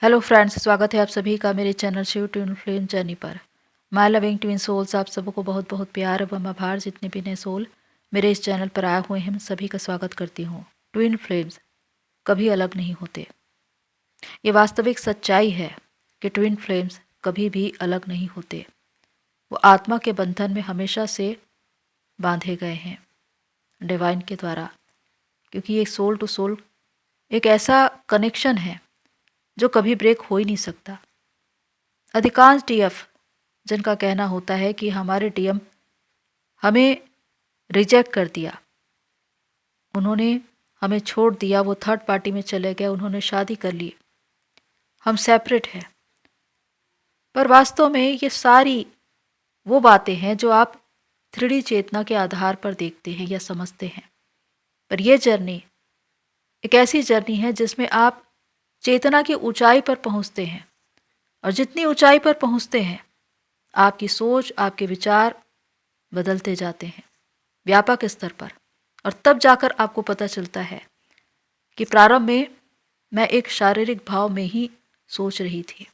Hello friends, स्वागत है आप सभी का मेरे channel Shiv twin flame journey पर। माय लविंग ट्विन सोल्स, आप सबको बहुत बहुत प्यार एवं आभार। जितने भी नए सोल मेरे इस चैनल पर आए हुए हैं, मैं सभी का स्वागत करती हूँ। ट्विन फ्लेम्स कभी अलग नहीं होते। ये वास्तविक सच्चाई है कि ट्विन फ्लेम्स कभी भी अलग नहीं होते। वो आत्मा के बंधन में हमेशा से बांधे गए हैं डिवाइन के द्वारा, क्योंकि ये सोल टू सोल एक ऐसा कनेक्शन है जो कभी ब्रेक हो ही नहीं सकता। अधिकांश टीएफ जिनका कहना होता है कि हमारे टीएम हमें रिजेक्ट कर दिया, उन्होंने हमें छोड़ दिया, वो थर्ड पार्टी में चले गए, उन्होंने शादी कर ली, हम सेपरेट हैं। पर वास्तव में ये सारी वो बातें हैं जो आप 3D चेतना के आधार पर देखते हैं या समझते हैं। पर यह जर्नी एक ऐसी जर्नी है जिसमें आप चेतना की ऊंचाई पर पहुंचते हैं, और जितनी ऊंचाई पर पहुंचते हैं आपकी सोच, आपके विचार बदलते जाते हैं व्यापक स्तर पर। और तब जाकर आपको पता चलता है कि प्रारंभ में मैं एक शारीरिक भाव में ही सोच रही थी,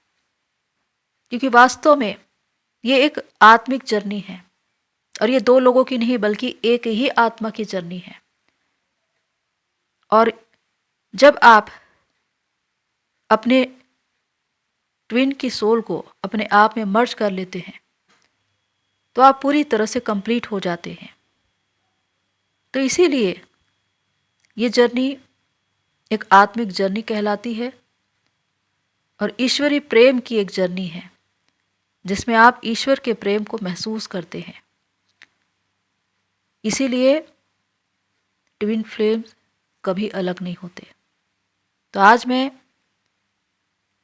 क्योंकि वास्तव में ये एक आत्मिक जर्नी है, और ये दो लोगों की नहीं बल्कि एक ही आत्मा की जर्नी है। और जब आप अपने ट्विन की सोल को अपने आप में मर्ज कर लेते हैं तो आप पूरी तरह से कंप्लीट हो जाते हैं। तो इसीलिए ये जर्नी एक आत्मिक जर्नी कहलाती है, और ईश्वरीय प्रेम की एक जर्नी है जिसमें आप ईश्वर के प्रेम को महसूस करते हैं। इसीलिए ट्विन फ्लेम्स कभी अलग नहीं होते। तो आज मैं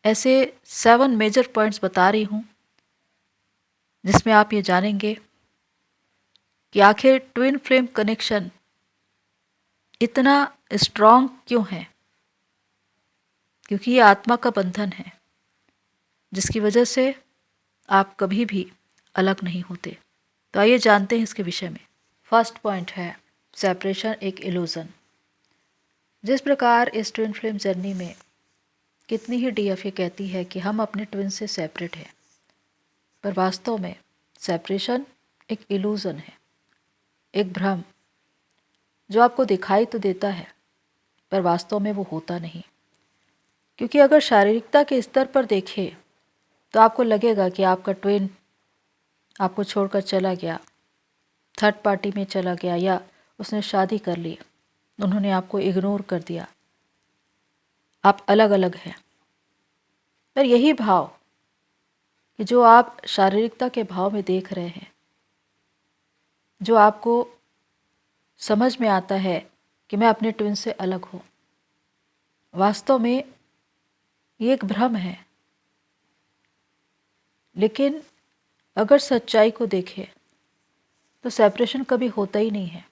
ऐसे 7 मेजर पॉइंट्स बता रही हूँ जिसमें आप ये जानेंगे कि आखिर ट्विन फ्लेम कनेक्शन इतना स्ट्रॉन्ग क्यों है। क्योंकि ये आत्मा का बंधन है जिसकी वजह से आप कभी भी अलग नहीं होते। तो आइए जानते हैं इसके विषय में। फर्स्ट पॉइंट है सेपरेशन एक इल्यूजन। जिस प्रकार इस ट्विन फ्लेम जर्नी में कितनी ही डीएफए कहती है कि हम अपने ट्विन से सेपरेट हैं, पर वास्तव में सेपरेशन एक इल्यूजन है, एक भ्रम जो आपको दिखाई तो देता है पर वास्तव में वो होता नहीं। क्योंकि अगर शारीरिकता के स्तर पर देखें तो आपको लगेगा कि आपका ट्विन आपको छोड़कर चला गया, थर्ड पार्टी में चला गया, या उसने शादी कर ली, उन्होंने आपको इग्नोर कर दिया, आप अलग अलग हैं। पर यही भाव कि जो आप शारीरिकता के भाव में देख रहे हैं, जो आपको समझ में आता है कि मैं अपने ट्विन से अलग हूँ, वास्तव में ये एक भ्रम है। लेकिन अगर सच्चाई को देखें तो सेपरेशन कभी होता ही नहीं है,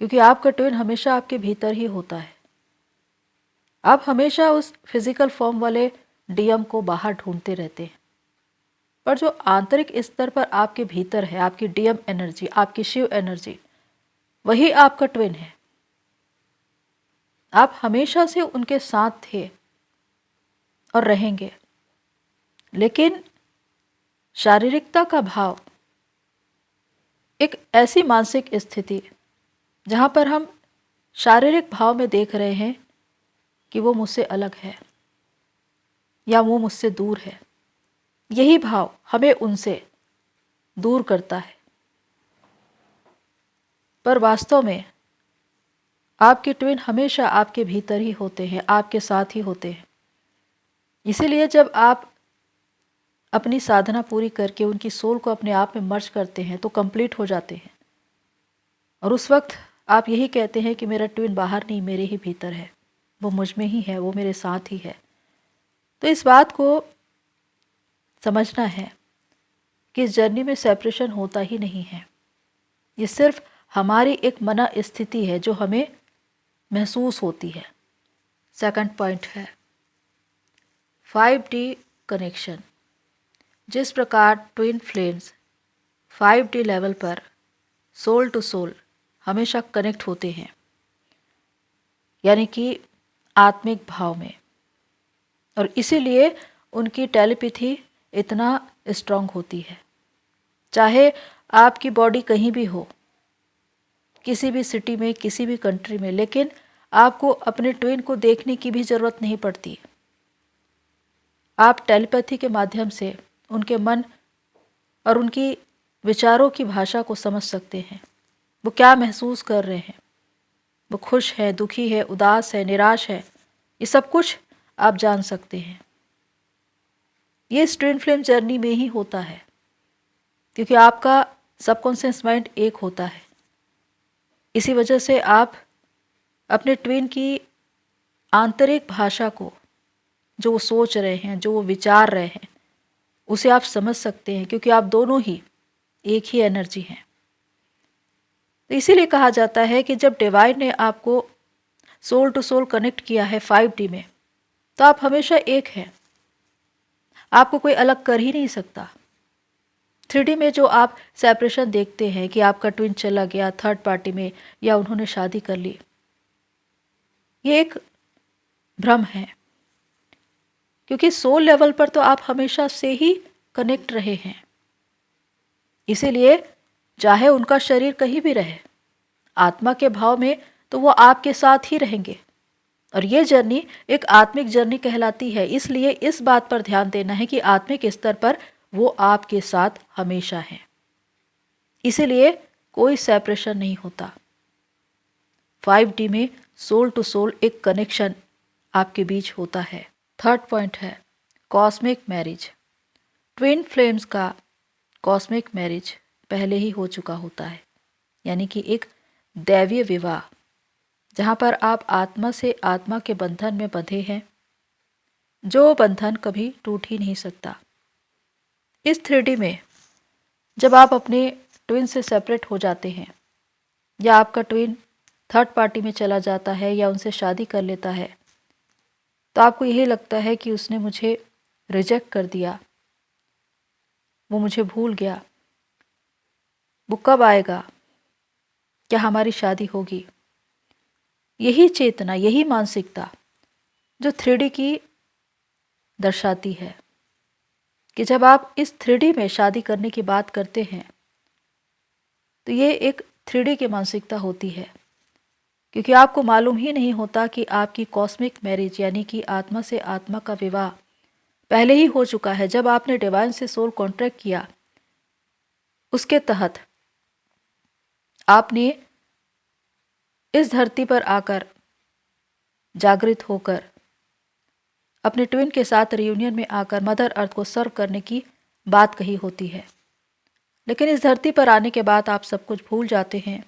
क्योंकि आपका ट्विन हमेशा आपके भीतर ही होता है। आप हमेशा उस फिजिकल फॉर्म वाले डीएम को बाहर ढूंढते रहते हैं, पर जो आंतरिक स्तर पर आपके भीतर है, आपकी डीएम एनर्जी, आपकी शिव एनर्जी, वही आपका ट्विन है। आप हमेशा से उनके साथ थे और रहेंगे। लेकिन शारीरिकता का भाव एक ऐसी मानसिक स्थिति जहाँ पर हम शारीरिक भाव में देख रहे हैं कि वो मुझसे अलग है या वो मुझसे दूर है, यही भाव हमें उनसे दूर करता है। पर वास्तव में आपके ट्विन हमेशा आपके भीतर ही होते हैं, आपके साथ ही होते हैं। इसीलिए जब आप अपनी साधना पूरी करके उनकी सोल को अपने आप में मर्ज करते हैं तो कंप्लीट हो जाते हैं, और उस वक्त आप यही कहते हैं कि मेरा ट्विन बाहर नहीं, मेरे ही भीतर है, वो मुझ में ही है, वो मेरे साथ ही है। तो इस बात को समझना है कि इस जर्नी में सेपरेशन होता ही नहीं है। ये सिर्फ हमारी एक मना स्थिति है जो हमें महसूस होती है। सेकंड पॉइंट है 5D कनेक्शन। जिस प्रकार ट्विन फ्लेम्स 5D लेवल पर सोल टू सोल हमेशा कनेक्ट होते हैं, यानी कि आत्मिक भाव में, और इसीलिए उनकी टेलीपैथी इतना स्ट्रांग होती है। चाहे आपकी बॉडी कहीं भी हो, किसी भी सिटी में, किसी भी कंट्री में, लेकिन आपको अपने ट्विन को देखने की भी ज़रूरत नहीं पड़ती। आप टेलीपैथी के माध्यम से उनके मन और उनकी विचारों की भाषा को समझ सकते हैं। वो क्या महसूस कर रहे हैं, वो खुश है, दुखी है, उदास है, निराश है, ये सब कुछ आप जान सकते हैं। ये इस ट्विन फ्लेम जर्नी में ही होता है, क्योंकि आपका सबकॉन्शियस माइंड एक होता है। इसी वजह से आप अपने ट्विन की आंतरिक भाषा को, जो वो सोच रहे हैं, जो वो विचार रहे हैं, उसे आप समझ सकते हैं, क्योंकि आप दोनों ही एक ही एनर्जी हैं। तो इसीलिए कहा जाता है कि जब डिवाइन ने आपको सोल टू सोल कनेक्ट किया है 5D में, तो आप हमेशा एक हैं। आपको कोई अलग कर ही नहीं सकता। 3D में जो आप सेपरेशन देखते हैं कि आपका ट्विन चला गया थर्ड पार्टी में या उन्होंने शादी कर ली, ये एक भ्रम है, क्योंकि सोल लेवल पर तो आप हमेशा से ही कनेक्ट रहे हैं। इसीलिए चाहे उनका शरीर कहीं भी रहे, आत्मा के भाव में तो वो आपके साथ ही रहेंगे। और ये जर्नी एक आत्मिक जर्नी कहलाती है। इसलिए इस बात पर ध्यान देना है कि आत्मिक स्तर पर वो आपके साथ हमेशा हैं। इसीलिए कोई सेपरेशन नहीं होता। 5D में सोल टू सोल एक कनेक्शन आपके बीच होता है। थर्ड पॉइंट है कॉस्मिक मैरिज। ट्विन फ्लेम्स का कॉस्मिक मैरिज पहले ही हो चुका होता है, यानी कि एक दैवीय विवाह, जहाँ पर आप आत्मा से आत्मा के बंधन में बंधे हैं, जो बंधन कभी टूट ही नहीं सकता। इस 3D में जब आप अपने ट्विन से सेपरेट हो जाते हैं, या आपका ट्विन थर्ड पार्टी में चला जाता है या उनसे शादी कर लेता है, तो आपको यही लगता है कि उसने मुझे रिजेक्ट कर दिया, वो मुझे भूल गया, वो कब आएगा, क्या हमारी शादी होगी। यही चेतना, यही मानसिकता जो 3D की दर्शाती है कि जब आप इस 3D में शादी करने की बात करते हैं, तो ये एक 3D की मानसिकता होती है, क्योंकि आपको मालूम ही नहीं होता कि आपकी कॉस्मिक मैरिज यानी कि आत्मा से आत्मा का विवाह पहले ही हो चुका है। जब आपने डिवाइन से सोल कॉन्ट्रैक्ट किया, उसके तहत आपने इस धरती पर आकर जागृत होकर अपने ट्विन के साथ रियूनियन में आकर मदर अर्थ को सर्व करने की बात कही होती है। लेकिन इस धरती पर आने के बाद आप सब कुछ भूल जाते हैं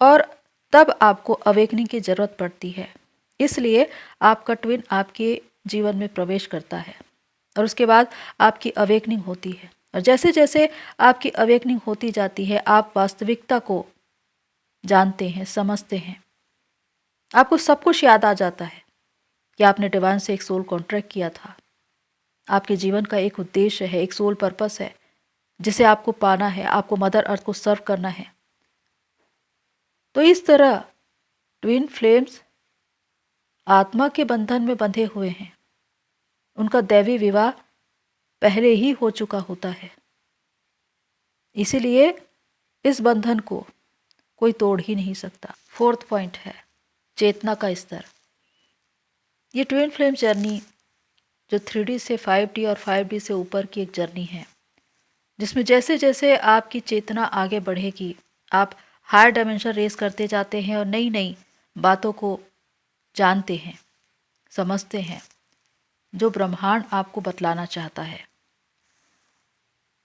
और तब आपको अवेकनिंग की ज़रूरत पड़ती है। इसलिए आपका ट्विन आपके जीवन में प्रवेश करता है और उसके बाद आपकी अवेकनिंग होती है। और जैसे जैसे आपकी अवेकनिंग होती जाती है, आप वास्तविकता को जानते हैं, समझते हैं, आपको सब कुछ याद आ जाता है कि आपने डिवाइन से एक सोल कॉन्ट्रैक्ट किया था। आपके जीवन का एक उद्देश्य है, एक सोल पर्पस है, जिसे आपको पाना है, आपको मदर अर्थ को सर्व करना है। तो इस तरह ट्विन फ्लेम्स आत्मा के बंधन में बंधे हुए हैं। उनका दैवी विवाह पहले ही हो चुका होता है। इसीलिए इस बंधन को कोई तोड़ ही नहीं सकता। फोर्थ पॉइंट है चेतना का स्तर। ये ट्विन फ्लेम जर्नी जो 3D से 5D और 5D से ऊपर की एक जर्नी है, जिसमें जैसे जैसे आपकी चेतना आगे बढ़ेगी, आप हायर डायमेंशन रेस करते जाते हैं और नई नई बातों को जानते हैं, समझते हैं, जो ब्रह्मांड आपको बतलाना चाहता है।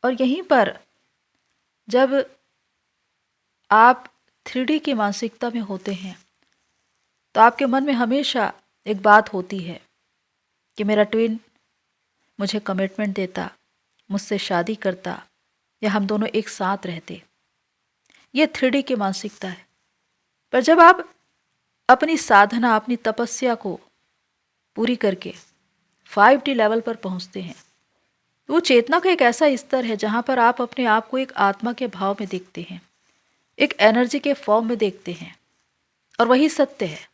और यहीं पर जब आप 3D की मानसिकता में होते हैं, तो आपके मन में हमेशा एक बात होती है कि मेरा ट्विन मुझे कमिटमेंट देता, मुझसे शादी करता, या हम दोनों एक साथ रहते। ये 3D की मानसिकता है। पर जब आप अपनी साधना, अपनी तपस्या को पूरी करके 5D लेवल पर पहुंचते हैं, तो वो चेतना का एक ऐसा स्तर है जहां पर आप अपने आप को एक आत्मा के भाव में देखते हैं, एक एनर्जी के फॉर्म में देखते हैं, और वही सत्य है।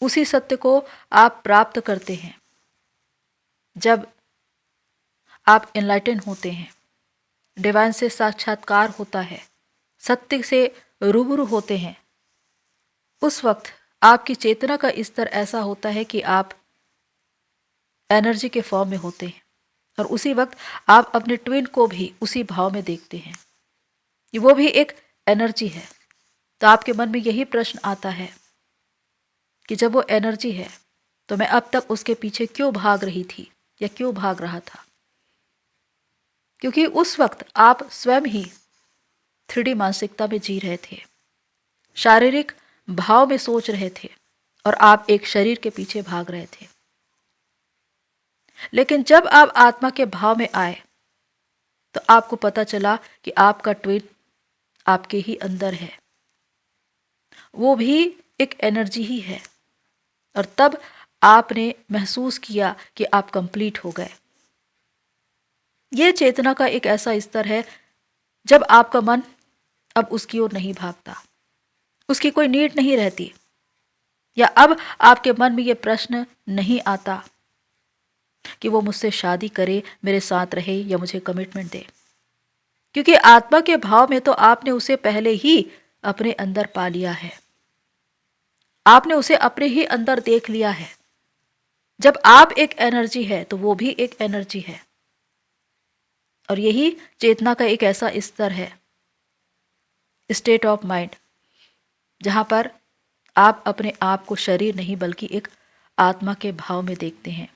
उसी सत्य को आप प्राप्त करते हैं जब आप एनलाइटन होते हैं, डिवाइन से साक्षात्कार होता है, सत्य से रूबरू होते हैं। उस वक्त आपकी चेतना का स्तर ऐसा होता है कि आप एनर्जी के फॉर्म में होते हैं और उसी वक्त आप अपने ट्विन को भी उसी भाव में देखते हैं कि वो भी एक एनर्जी है। तो आपके मन में यही प्रश्न आता है कि जब वो एनर्जी है तो मैं अब तक उसके पीछे क्यों भाग रही थी या क्यों भाग रहा था? क्योंकि उस वक्त आप स्वयं ही 3D मानसिकता में जी रहे थे, शारीरिक भाव में सोच रहे थे और आप एक शरीर के पीछे भाग रहे थे। लेकिन जब आप आत्मा के भाव में आए तो आपको पता चला कि आपका ट्विन आपके ही अंदर है, वो भी एक एनर्जी ही है। और तब आपने महसूस किया कि आप कंप्लीट हो गए। ये चेतना का एक ऐसा स्तर है जब आपका मन अब उसकी ओर नहीं भागता, उसकी कोई नीड नहीं रहती, या अब आपके मन में ये प्रश्न नहीं आता कि वो मुझसे शादी करे, मेरे साथ रहे या मुझे कमिटमेंट दे। क्योंकि आत्मा के भाव में तो आपने उसे पहले ही अपने अंदर पा लिया है, आपने उसे अपने ही अंदर देख लिया है। जब आप एक एनर्जी है तो वो भी एक एनर्जी है। और यही चेतना का एक ऐसा स्तर है, स्टेट ऑफ माइंड, जहां पर आप अपने आप को शरीर नहीं बल्कि एक आत्मा के भाव में देखते हैं,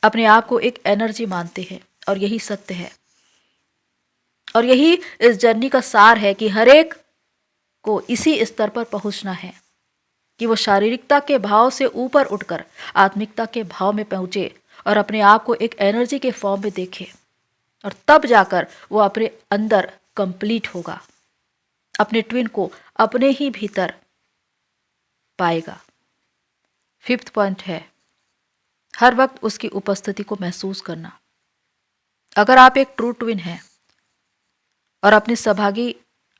अपने आप को एक एनर्जी मानते हैं। और यही सत्य है और यही इस जर्नी का सार है कि हर एक को इसी स्तर पर पहुंचना है कि वो शारीरिकता के भाव से ऊपर उठकर आत्मिकता के भाव में पहुंचे और अपने आप को एक एनर्जी के फॉर्म में देखे, और तब जाकर वो अपने अंदर कंप्लीट होगा, अपने ट्विन को अपने ही भीतर पाएगा। 5th पॉइंट है हर वक्त उसकी उपस्थिति को महसूस करना। अगर आप एक ट्रू ट्विन हैं और अपनी सौभागी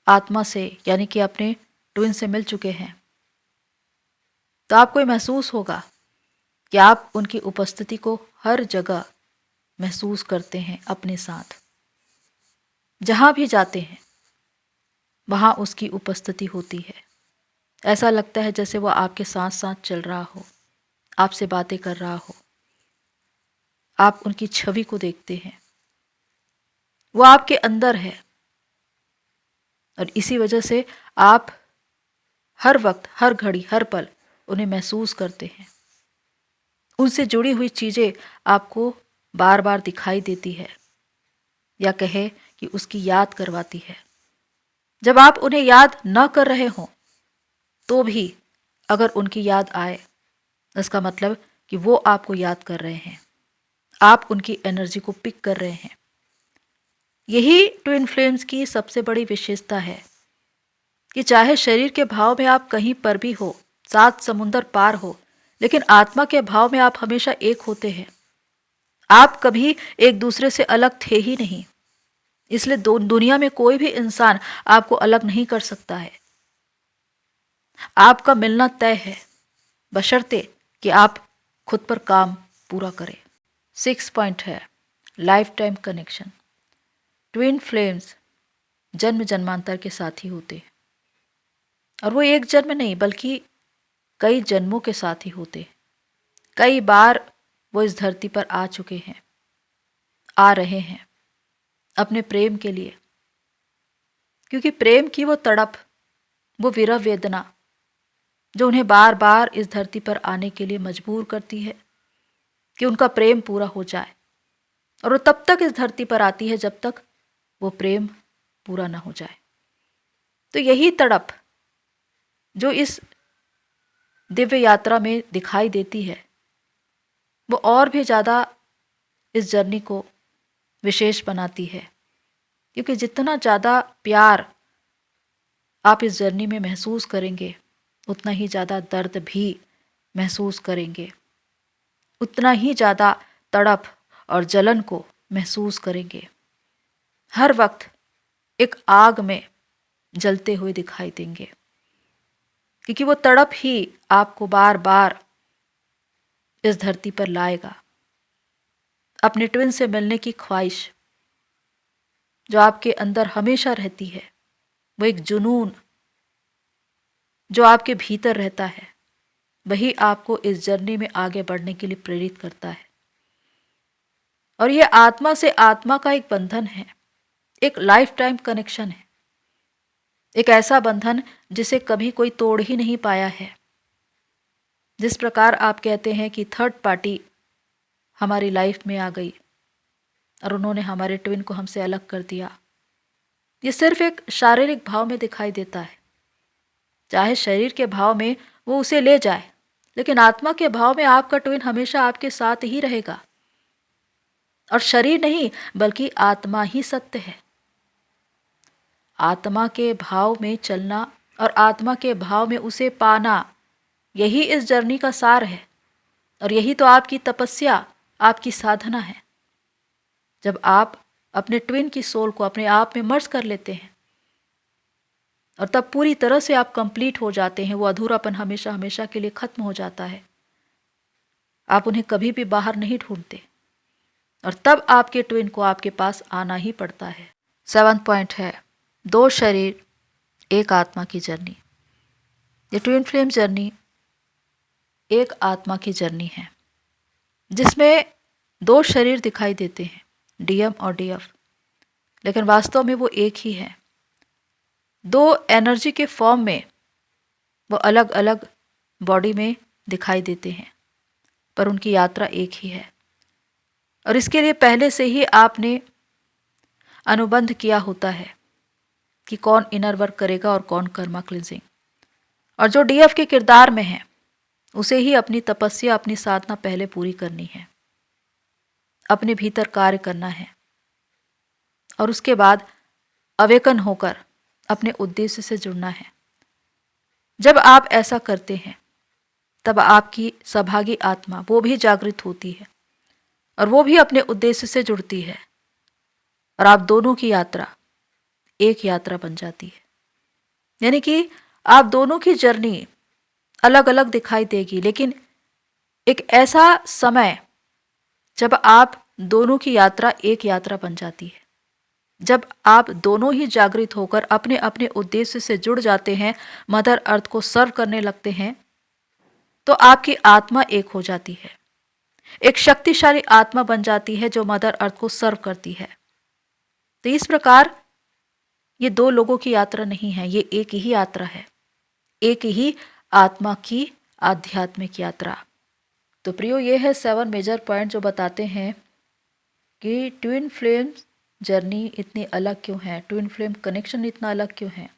आत्मा से यानी कि अपने ट्विन से मिल चुके हैं, तो आपको महसूस होगा कि आप उनकी उपस्थिति को हर जगह महसूस करते हैं अपने साथ। जहां भी जाते हैं वहां उसकी उपस्थिति होती है। ऐसा लगता है जैसे वो आपके साथ साथ चल रहा हो, आपसे बातें कर रहा हो। आप उनकी छवि को देखते हैं, वो आपके अंदर है और इसी वजह से आप हर वक्त, हर घड़ी, हर पल उन्हें महसूस करते हैं। उनसे जुड़ी हुई चीज़ें आपको बार बार दिखाई देती है या कहे कि उसकी याद करवाती है। जब आप उन्हें याद न कर रहे हों तो भी अगर उनकी याद आए, इसका मतलब कि वो आपको याद कर रहे हैं, आप उनकी एनर्जी को पिक कर रहे हैं। यही ट्विन फ्लेम्स की सबसे बड़ी विशेषता है कि चाहे शरीर के भाव में आप कहीं पर भी हो, 7 समुंदर पार हो, लेकिन आत्मा के भाव में आप हमेशा एक होते हैं। आप कभी एक दूसरे से अलग थे ही नहीं, इसलिए दुनिया में कोई भी इंसान आपको अलग नहीं कर सकता है। आपका मिलना तय है, बशर्ते कि आप खुद पर काम पूरा करें। 6 पॉइंट है life time connection. Twin flames जन्म जन्मांतर के साथी होते हैं और वो एक जन्म नहीं बल्कि कई जन्मों के साथी होते हैं। कई बार वो इस धरती पर आ चुके हैं, आ रहे हैं अपने प्रेम के लिए, क्योंकि प्रेम की वो तड़प, वो विरह वेदना जो उन्हें बार बार इस धरती पर आने के लिए मजबूर करती है कि उनका प्रेम पूरा हो जाए। और वो तब तक इस धरती पर आती है जब तक वो प्रेम पूरा ना हो जाए। तो यही तड़प जो इस दिव्य यात्रा में दिखाई देती है, वो और भी ज़्यादा इस जर्नी को विशेष बनाती है, क्योंकि जितना ज़्यादा प्यार आप इस जर्नी में महसूस करेंगे उतना ही ज़्यादा दर्द भी महसूस करेंगे, उतना ही ज़्यादा तड़प और जलन को महसूस करेंगे। हर वक्त एक आग में जलते हुए दिखाई देंगे, क्योंकि वो तड़प ही आपको बार बार इस धरती पर लाएगा। अपने ट्विन से मिलने की ख्वाहिश जो आपके अंदर हमेशा रहती है, वो एक जुनून जो आपके भीतर रहता है, वही आपको इस जर्नी में आगे बढ़ने के लिए प्रेरित करता है। और ये आत्मा से आत्मा का एक बंधन है, एक लाइफ टाइम कनेक्शन है, एक ऐसा बंधन जिसे कभी कोई तोड़ ही नहीं पाया है। जिस प्रकार आप कहते हैं कि थर्ड पार्टी हमारी लाइफ में आ गई और उन्होंने हमारे ट्विन को हमसे अलग कर दिया, ये सिर्फ एक शारीरिक भाव में दिखाई देता है। चाहे शरीर के भाव में वो उसे ले जाए, लेकिन आत्मा के भाव में आपका ट्विन हमेशा आपके साथ ही रहेगा। और शरीर नहीं, बल्कि आत्मा ही सत्य है। आत्मा के भाव में चलना और आत्मा के भाव में उसे पाना, यही इस जर्नी का सार है। और यही तो आपकी तपस्या, आपकी साधना है। जब आप अपने ट्विन की सोल को अपने आप में मर्ज कर लेते हैं और तब पूरी तरह से आप कंप्लीट हो जाते हैं, वो अधूरापन हमेशा हमेशा के लिए खत्म हो जाता है। आप उन्हें कभी भी बाहर नहीं ढूंढते और तब आपके ट्विन को आपके पास आना ही पड़ता है। 7th पॉइंट है, 2 शरीर एक आत्मा की जर्नी। ये ट्विन फ्लेम जर्नी एक आत्मा की जर्नी है, जिसमें 2 शरीर दिखाई देते हैं, डीएम और डीएफ, लेकिन वास्तव में वो एक ही है। 2 एनर्जी के फॉर्म में वो अलग अलग बॉडी में दिखाई देते हैं, पर उनकी यात्रा एक ही है। और इसके लिए पहले से ही आपने अनुबंध किया होता है कि कौन इनर वर्क करेगा और कौन कर्मा क्लिंजिंग। और जो डीएफ के किरदार में है, उसे ही अपनी तपस्या, अपनी साधना पहले पूरी करनी है, अपने भीतर कार्य करना है और उसके बाद अवेकन होकर अपने उद्देश्य से जुड़ना है। जब आप ऐसा करते हैं, तब आपकी सौभागी आत्मा वो भी जागृत होती है और वो भी अपने उद्देश्य से जुड़ती है और आप दोनों की यात्रा एक यात्रा बन जाती है। यानी कि आप दोनों की जर्नी अलग अलग दिखाई देगी, लेकिन एक ऐसा समय जब आप दोनों की यात्रा एक यात्रा बन जाती है, जब आप दोनों ही जागृत होकर अपने अपने उद्देश्य से जुड़ जाते हैं, मदर अर्थ को सर्व करने लगते हैं, तो आपकी आत्मा एक हो जाती है, एक शक्तिशाली आत्मा बन जाती है जो मदर अर्थ को सर्व करती है। तो इस प्रकार ये 2 लोगों की यात्रा नहीं है, ये एक ही यात्रा है, एक ही आत्मा की आध्यात्मिक यात्रा। तो प्रियो, ये है 7 मेजर पॉइंट जो बताते हैं कि ट्विन फ्लेम जर्नी इतनी अलग क्यों है, ट्विन फ्लेम कनेक्शन इतना अलग क्यों है।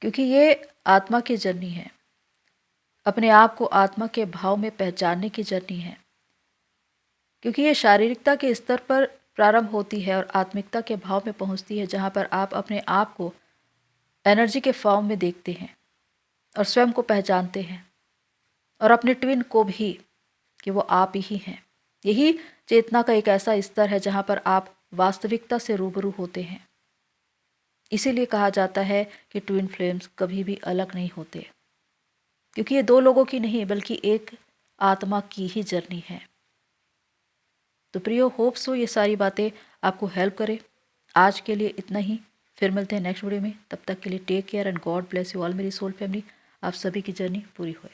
क्योंकि ये आत्मा की जर्नी है, अपने आप को आत्मा के भाव में पहचानने की जर्नी है। क्योंकि ये शारीरिकता के स्तर पर प्रारंभ होती है और आत्मिकता के भाव में पहुंचती है, जहां पर आप अपने आप को एनर्जी के फॉर्म में देखते हैं और स्वयं को पहचानते हैं और अपने ट्विन को भी कि वो आप ही हैं। यही चेतना का एक ऐसा स्तर है जहां पर आप वास्तविकता से रूबरू होते हैं। इसीलिए कहा जाता है कि ट्विन फ्लेम्स कभी भी अलग नहीं होते, क्योंकि ये 2 लोगों की नहीं बल्कि एक आत्मा की ही जर्नी है। तो प्रियो, होप सो ये सारी बातें आपको हेल्प करे। आज के लिए इतना ही, फिर मिलते हैं नेक्स्ट वीडियो में। तब तक के लिए take care and god bless you all मेरी सोल फैमिली। आप सभी की जर्नी पूरी होए।